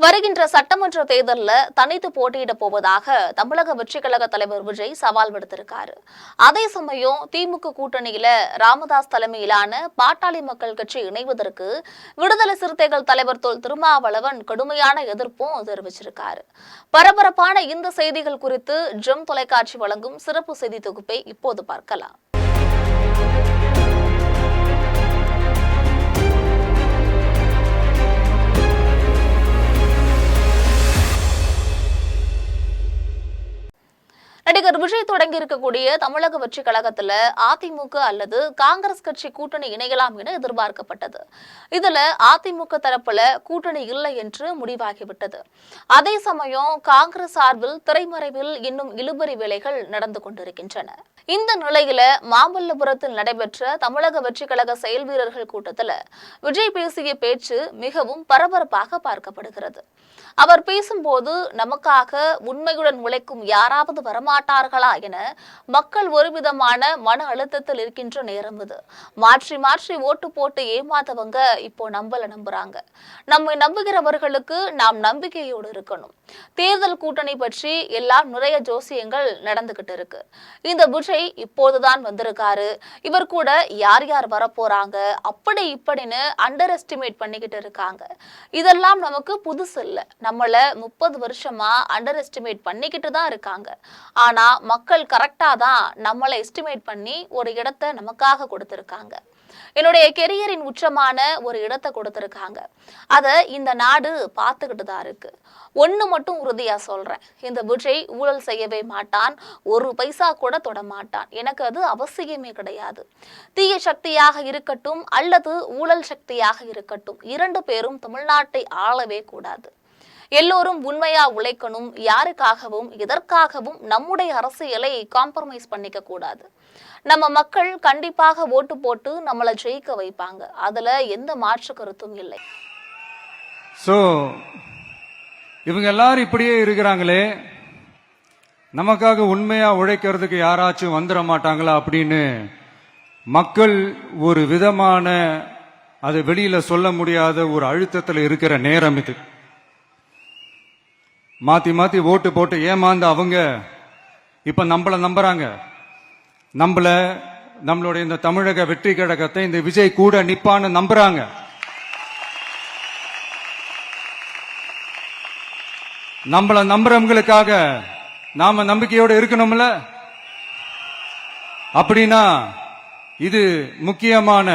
வருகின்ற சட்டமன்ற தேர்தலில் தனித்து போட்டியிட போவதாக தமிழக வெற்றி கழக தலைவர் விஜய் சவால் விடுத்திருக்காரு. அதே சமயம் திமுக கூட்டணியில ராமதாஸ் தலைமையிலான பாட்டாளி மக்கள் கட்சி இணைவதற்கு விடுதலை சிறுத்தைகள் தலைவர் தொல் திருமாவளவன் கடுமையான எதிர்ப்பும் தெரிவிச்சிருக்காரு. பரபரப்பான இந்த செய்திகள் குறித்து ஜெம் தொலைக்காட்சி வழங்கும் சிறப்பு செய்தி தொகுப்பை இப்போது பார்க்கலாம். நடிகர் விஜய் தொடங்கி இருக்கக்கூடிய தமிழக வெற்றி கழகத்துல அதிமுக அல்லது காங்கிரஸ் கட்சி கூட்டணி இணையலாம் என எதிர்பார்க்கப்பட்டது. இதுல அதிமுக தரப்புல கூட்டணி இல்லை என்று முடிவாகிவிட்டது. அதே சமயம் காங்கிரஸ் சார்பில் திரைமறைவில் இன்னும் இழுபறி வேலைகள் நடந்து கொண்டிருக்கின்றன. இந்த நிலையில மாமல்லபுரத்தில் நடைபெற்ற தமிழக வெற்றி கழக செயல் வீரர்கள் கூட்டத்துல விஜய் பேசிய பேச்சு மிகவும் பரபரப்பாக பார்க்கப்படுகிறது. அவர் பேசும்போது நமக்காக உண்மையுடன் உழைக்கும் யாராவது வரமாட்டார்களா என மக்கள் ஒருவிதமான மன அழுத்தத்தில் இருக்கின்ற நேரம் இது. மாற்றி மாற்றி ஓட்டு போட்டு ஏமாத்தவங்க இப்போ நம்புறாங்க. நம்மை நம்புகிறவர்களுக்கு நாம் நம்பிக்கையோடு இருக்கணும். தேர்தல் கூட்டணி பற்றி எல்லாம் நிறைய ஜோசியங்கள் நடந்துகிட்டு இருக்கு. இந்த விஜய் இப்போதுதான் வந்திருக்காரு, இவர் கூட யார் யார் வரப்போறாங்க அப்படி இப்படின்னு அண்டர் எஸ்டிமேட் பண்ணிக்கிட்டு இருக்காங்க. இதெல்லாம் நமக்கு புதுசு இல்ல. நம்மள 30 வருஷமா அண்டர் எஸ்டிமேட் பண்ணிக்கிட்டு தான் இருக்காங்க. ஆனா மக்கள் கரெக்டா தான் நம்மளை எஸ்டிமேட் பண்ணி ஒரு இடத்தை நமக்காக கொடுத்திருக்காங்க. என்னுடைய கெரியரின் உச்சமான ஒரு இடத்தை கொடுத்திருக்காங்க. அத இந்த நாடு பார்த்துக்கிட்டு தான் இருக்கு. ஒண்ணு மட்டும் உறுதியா சொல்றேன், இந்த விஜய் ஊழல் செய்யவே மாட்டான், ஒரு பைசா கூட தொட மாட்டான். எனக்கு அது அவசியமே கிடையாது. தீய சக்தியாக இருக்கட்டும் அல்லது ஊழல் சக்தியாக இருக்கட்டும், 2 பேரும் தமிழ்நாட்டை ஆளவே கூடாது. எல்லோரும் உண்மையா உழைக்கணும். யாருக்காகவும் எதற்காகவும் நம்முடைய அரசியலை காம்ப்ரமைஸ் பண்ணிக்க கூடாது. நம்ம மக்கள் கண்டிப்பாக ஓட்டு போட்டு நம்மளை ஜெயிக்க வைப்பாங்க. அதுல எந்த மாற்று கருத்தும் இல்லை. இவங்க எல்லாரும் இப்படியே இருக்கிறாங்களே, நமக்காக உண்மையா உழைக்கிறதுக்கு யாராச்சும் வந்துட மாட்டாங்களா அப்படின்னு மக்கள் ஒரு விதமான அதை வெளியில சொல்ல முடியாத ஒரு அழுத்தத்தில் இருக்கிற நேரம் இது. மாத்தி மாத்தி ஓட்டு போட்டு ஏமாந்து அவங்க இப்ப நம்மள நம்புறாங்க. நம்மளுடைய இந்த தமிழக வெற்றி கழகத்தை இந்த விஜய் கூட நிப்பான்னு நம்புறாங்க. நம்மள நம்புறவங்களுக்காக நாம நம்பிக்கையோடு இருக்கணும்ல. அப்படின்னா இது முக்கியமான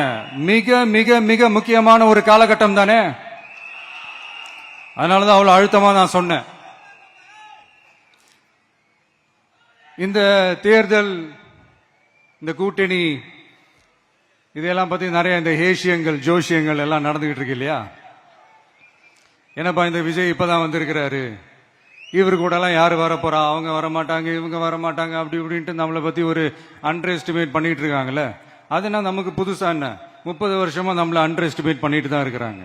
மிக மிக மிக முக்கியமான ஒரு காலகட்டம் தானே. அதனாலதான் அவ்வளவு அழுத்தமா நான் சொன்னேன். இந்த தேர்தல், இந்த கூட்டணி, இதெல்லாம் பத்தி நிறைய இந்த ஹேஷியங்கள் ஜோஷியங்கள் எல்லாம் நடந்துகிட்டு இருக்கு இல்லையா. என்னப்பா இந்த விஜய் இப்பதான் வந்திருக்கிறாரு, இவரு கூட எல்லாம் யாரு வர போறா, அவங்க வரமாட்டாங்க, இவங்க வரமாட்டாங்க, அப்படி இப்படின்ட்டு நம்மளை பத்தி ஒரு அண்டர் எஸ்டிமேட் பண்ணிட்டு இருக்காங்கல்ல. அதுனா நமக்கு புதுசா என்ன? 30 வருஷமா நம்மள அண்டர் எஸ்டிமேட் பண்ணிட்டு தான் இருக்கிறாங்க.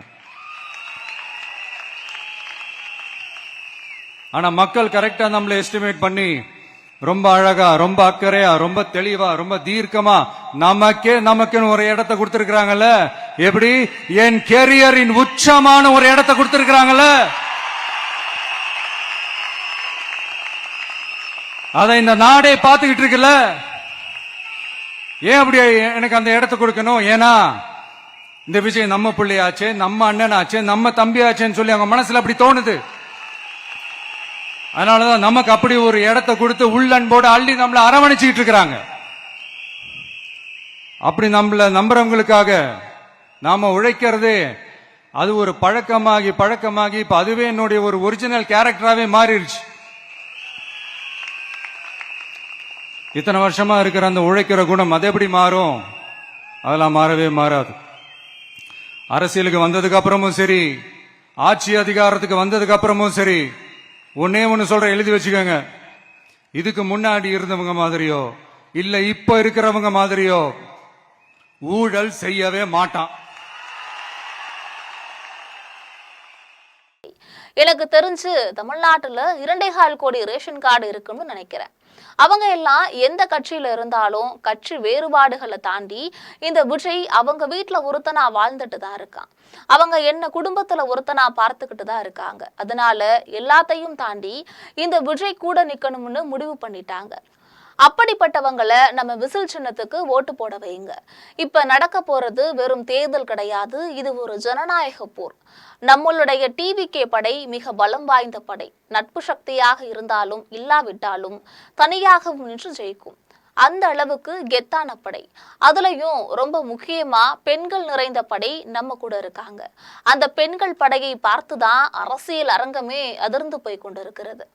ஆனா மக்கள் கரெக்டா நம்மள எஸ்டிமேட் பண்ணி ரொம்ப அழகா, ரொம்ப அக்கறையா, ரொம்ப தெளிவா, ரொம்ப தீர்க்கமா நமக்குன்னு ஒரு இடத்தை கொடுத்திருக்கிறாங்கல்ல. எப்படி? என் கேரியரின் உச்சமான ஒரு இடத்தை கொடுத்திருக்கிறாங்கல்ல. அதை இந்த நாடே பார்த்துக்கிட்டு இருக்குல்ல. ஏன் அப்படி எனக்கு அந்த இடத்தை கொடுக்கணும்? ஏன்னா இந்த விஜய் நம்ம பிள்ளையாச்சே, நம்ம அண்ணனாச்சே, நம்ம தம்பியாச்சேன்னு சொல்லி அவங்க மனசுல அப்படி தோணுது. அதனாலதான் நமக்கு அப்படி ஒரு இடத்தை கொடுத்து உள்ளன்போடு அள்ளி நம்மள அரவணைச்சுக்கிட்டு இருக்கிறாங்க. அப்படி நம்மள நம்புறவங்களுக்காக நாம உழைக்கிறதே அது ஒரு பழக்கமாகி இப்ப அதுவே என்னுடைய ஒரு ஒரிஜினல் கேரக்டராவே மாறிடுச்சு. இத்தனை வருஷமா இருக்கிற அந்த உழைக்கிற குணம் அது எப்படி மாறும்? அதெல்லாம் மாறவே மாறாது. அரசியலுக்கு வந்ததுக்கு அப்புறமும் சரி, ஆட்சி அதிகாரத்துக்கு வந்ததுக்கு அப்புறமும் சரி, ஒன்னே ஒன்னு சொல்ற, எழுதி வச்சுக்கோங்க. இதுக்கு முன்னாடி இருந்தவங்க மாதிரியோ இல்ல இப்ப இருக்கிறவங்க மாதிரியோ ஊழல் செய்யவே மாட்டான். எனக்கு தெரிஞ்சு தமிழ்நாட்டுல 2.25 கோடி ரேஷன் கார்டு இருக்குன்னு நினைக்கிறேன். அவங்க எல்லாம் எந்த கட்சியில இருந்தாலும் கட்சி வேறுபாடுகளை தாண்டி இந்த விஜய் அவங்க வீட்டுல ஒருத்தனா வாழ்ந்துட்டு தான் இருக்கான். அவங்க என்ன குடும்பத்துல ஒருத்தனா பார்த்துக்கிட்டு தான் இருக்காங்க. அதனால எல்லாத்தையும் தாண்டி இந்த விஜய் கூட நிக்கணும்னு முடிவு பண்ணிட்டாங்க. அப்படிப்பட்டவங்களை நம்ம விசில் சின்னத்துக்கு ஓட்டு போட வைங்க. இப்ப நடக்க போறது வெறும் தேர்தல் கிடையாது, இது ஒரு ஜனநாயக போர். நம்மளுடைய டிவிகே படை மிக பலம் வாய்ந்த படை. நட்பு சக்தியாக இருந்தாலும் இல்லாவிட்டாலும் தனியாகவும் நின்று ஜெயிக்கும். அந்த அளவுக்கு கெத்தான படை. அதுலயும் ரொம்ப முக்கியமா பெண்கள் நிறைந்த படை நம்ம கூட இருக்காங்க. அந்த பெண்கள் படையை பார்த்துதான் அரசியல் அரங்கமே அதிர்ந்து போய் கொண்டிருக்கிறது.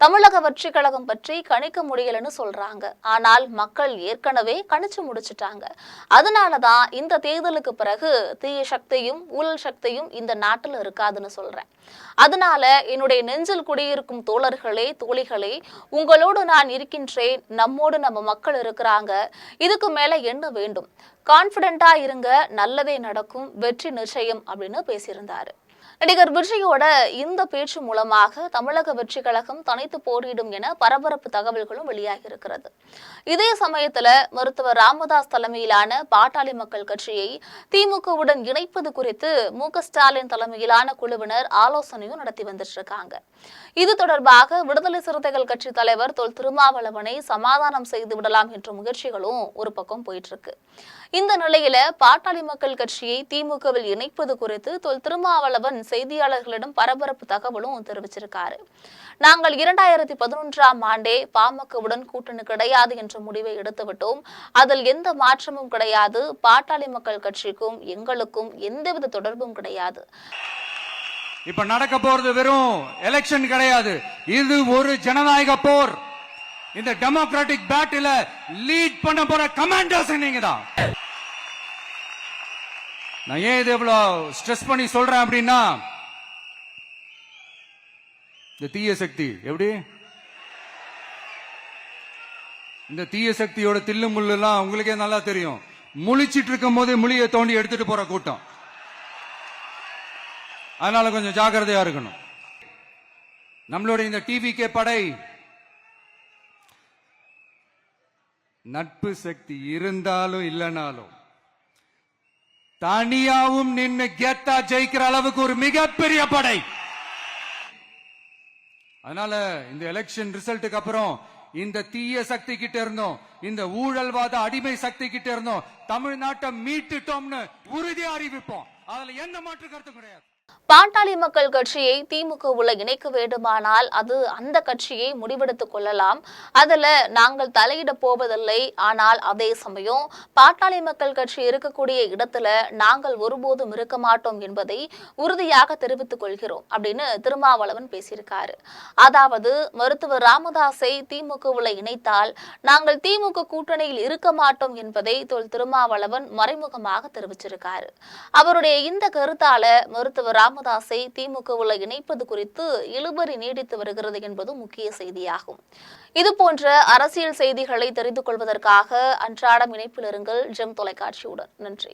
தமிழக வெற்றி கழகம் பற்றி கணிக்க முடியலன்னு சொல்றாங்க. ஆனால் மக்கள் ஏற்கனவே கணிச்சு முடிச்சுட்டாங்க. அதனாலதான் இந்த தேர்தலுக்கு பிறகு தீய சக்தியும் ஊழல் சக்தியும் இந்த நாட்டில் இருக்காதுன்னு சொல்றேன். அதனால என்னுடைய நெஞ்சில் குடியிருக்கும் தோழர்களே, தோழிகளே, உங்களோடு நான் இருக்கின்றேன். நம்மோடு நம்ம மக்கள் இருக்கிறாங்க. இதுக்கு மேல என்ன வேண்டும்? கான்பிடென்டா இருங்க, நல்லதே நடக்கும், வெற்றி நிச்சயம் அப்படின்னு பேசியிருந்தாரு. நடிகர் விஜயோட இந்த பேச்சு மூலமாக தமிழக வெற்றி கழகம் தனித்து போரிடும் என பரபரப்பு தகவல்களும் வெளியாகி இருக்கிறது. இதே சமயத்துல மருத்துவர் ராமதாஸ் தலைமையிலான பாட்டாளி மக்கள் கட்சியை திமுகவுடன் இணைப்பது குறித்து மு.க.ஸ்டாலின் தலைமையிலான குழுவினர் ஆலோசனையும் நடத்தி வந்துட்டு இருக்காங்க. இது தொடர்பாக விடுதலை சிறுத்தைகள் கட்சி தலைவர் தொல் திருமாவளவனை சமாதானம் செய்து விடலாம் என்ற முயற்சிகளும் ஒரு பக்கம் போயிட்டு இருக்கு. இந்த நிலையில பாட்டாளி மக்கள் கட்சியை திமுகவில் இணைப்பது குறித்து தொல் திருமாவளவன் செய்தியாளர்களிடம் பரபரப்பு தகவலும் தெரிவிச்சிருக்காரு. நாங்கள் 2011ஆம் ஆண்டே பாமகவுடன் கூட்டணி கிடையாது என்ற முடிவை எடுத்துவிட்டோம். அதில் எந்த மாற்றமும் கிடையாது. பாட்டாளி மக்கள் கட்சிக்கும் எங்களுக்கும் எந்தவித தொடர்பும் கிடையாது. இப்ப நடக்க போறது வெறும் எலெக்ஷன் கிடையாது, இது ஒரு ஜனநாயக போர். இந்த டெமோக்ராட்டிக் பேட்டில லீட் பண்ண போற கமாண்டர்ஸ் நீங்க தான். நான் ஏன் இது இவ்வளவு ஸ்ட்ரெஸ் பண்ணி சொல்றேன் அப்படின்னா, இந்த தீய சக்தி எப்படி இந்த தீய சக்தியோட தில்லு முள்ளு எல்லாம் உங்களுக்கே நல்லா தெரியும். முழிச்சிட்டு இருக்கும் போது முழியை தோண்டி எடுத்துட்டு போற கூட்டம். அதனால கொஞ்சம் ஜாக்கிரதையா இருக்கணும். நம்மளுடைய இந்த டிவிகே படை நட்பு சக்தி இருந்தாலும் இல்லைனாலும் தனியாவும் நின்று கெத்தா ஜெயிக்கிற அளவுக்கு ஒரு மிகப்பெரிய படை. அதனால இந்த எலெக்ஷன் ரிசல்ட்டுக்கு அப்புறம் இந்த தீய சக்தி கிட்ட இருந்தோம், இந்த ஊழல்வாத அடிமை சக்தி கிட்ட இருந்தோம் தமிழ்நாட்டை மீட்டுட்டோம்னு உறுதியா அறிவிப்போம். அதுல எந்த மாற்று கருத்து கிடையாது. பாட்டாளி மக்கள் கட்சியை திமுகவுல இணைக்க வேண்டுமானால் அது அந்த கட்சியை முடிவெடுத்துக் கொள்ளலாம். அதுல நாங்கள் தலையிட போவதில்லை. ஆனால் அதே சமயம் பாட்டாளி மக்கள் கட்சி இருக்கக்கூடிய இடத்துல நாங்கள் ஒருபோதும் இருக்க மாட்டோம் என்பதை உறுதியாக தெரிவித்துக் கொள்கிறோம் அப்படின்னு திருமாவளவன் பேசியிருக்காரு. அதாவது மருத்துவர் ராமதாஸை திமுகவுல இணைத்தால் நாங்கள் திமுக கூட்டணியில் இருக்க மாட்டோம் என்பதை தொல் திருமாவளவன் மறைமுகமாக தெரிவிச்சிருக்காரு. அவருடைய இந்த கருத்தால மருத்துவர் ராமதாஸை திமுகவுல இணைப்பது குறித்து இழுபறி நீடித்து வருகிறது என்பது முக்கிய செய்தியாகும். இதுபோன்ற அரசியல் செய்திகளை தெரிந்து கொள்வதற்காக அன்றாடம் இணைப்பில் இருங்கள் ஜெம் தொலைக்காட்சியுடன். நன்றி.